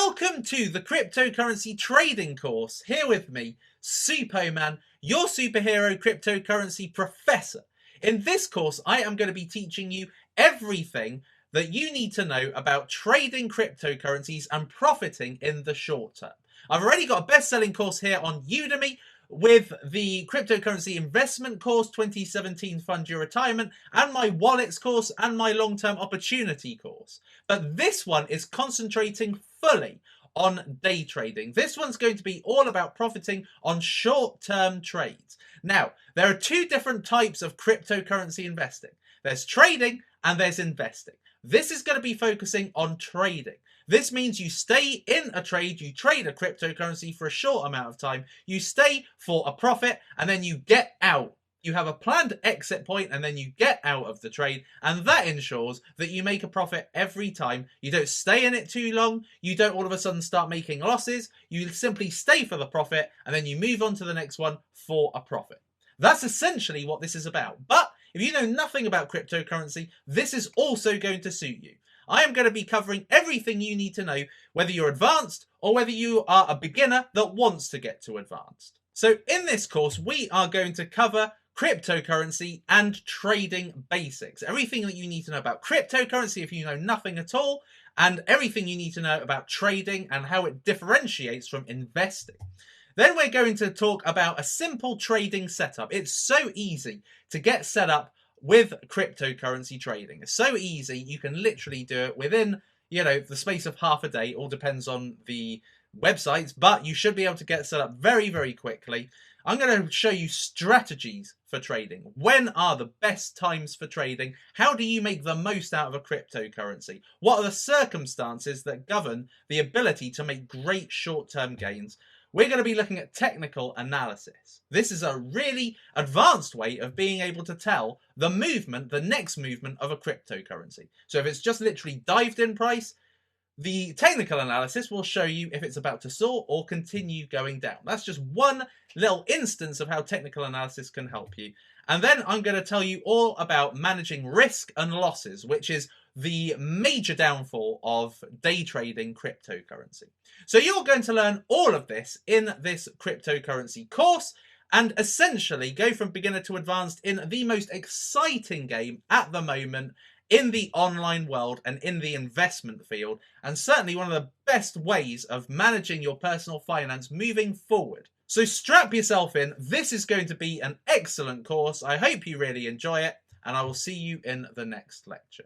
Welcome to the cryptocurrency trading course. Here with me, Supoman, your superhero cryptocurrency professor. In this course, I am going to be teaching you everything that you need to know about trading cryptocurrencies and profiting in the short term. I've already got a best-selling course here on Udemy with the cryptocurrency investment course 2017 Fund Your Retirement, and my wallets course and my long-term opportunity course. But this one is concentrating fully on day trading. This one's going to be all about profiting on short-term trades. Now, there are two different types of cryptocurrency investing. There's trading and there's investing. This is going to be focusing on trading. This means you stay in a trade, you trade a cryptocurrency for a short amount of time, you stay for a profit, and then you get out. You have a planned exit point and then you get out of the trade, and that ensures that you make a profit every time. You don't stay in it too long, you don't all of a sudden start making losses, you simply stay for the profit and then you move on to the next one for a profit. That's essentially what this is about. But if you know nothing about cryptocurrency, this is also going to suit you. I am going to be covering everything you need to know, whether you're advanced or whether you are a beginner that wants to get to advanced. So in this course, we are going to cover cryptocurrency and trading basics. Everything that you need to know about cryptocurrency if you know nothing at all, and everything you need to know about trading and how it differentiates from investing. Then we're going to talk about a simple trading setup. It's so easy to get set up with cryptocurrency trading. It's so easy, you can literally do it within, the space of half a day. It all depends on the websites, but you should be able to get set up very, very quickly. I'm going to show you strategies for trading. When are the best times for trading? How do you make the most out of a cryptocurrency? What are the circumstances that govern the ability to make great short-term gains? We're going to be looking at technical analysis. This is a really advanced way of being able to tell the next movement of a cryptocurrency. So if it's just literally dived in price, the technical analysis will show you if it's about to soar or continue going down. That's just one little instance of how technical analysis can help you. And then I'm going to tell you all about managing risk and losses, which is the major downfall of day trading cryptocurrency. So you're going to learn all of this in this cryptocurrency course and essentially go from beginner to advanced in the most exciting game at the moment in the online world and in the investment field, and certainly one of the best ways of managing your personal finance moving forward. So strap yourself in. This is going to be an excellent course. I hope you really enjoy it, and I will see you in the next lecture.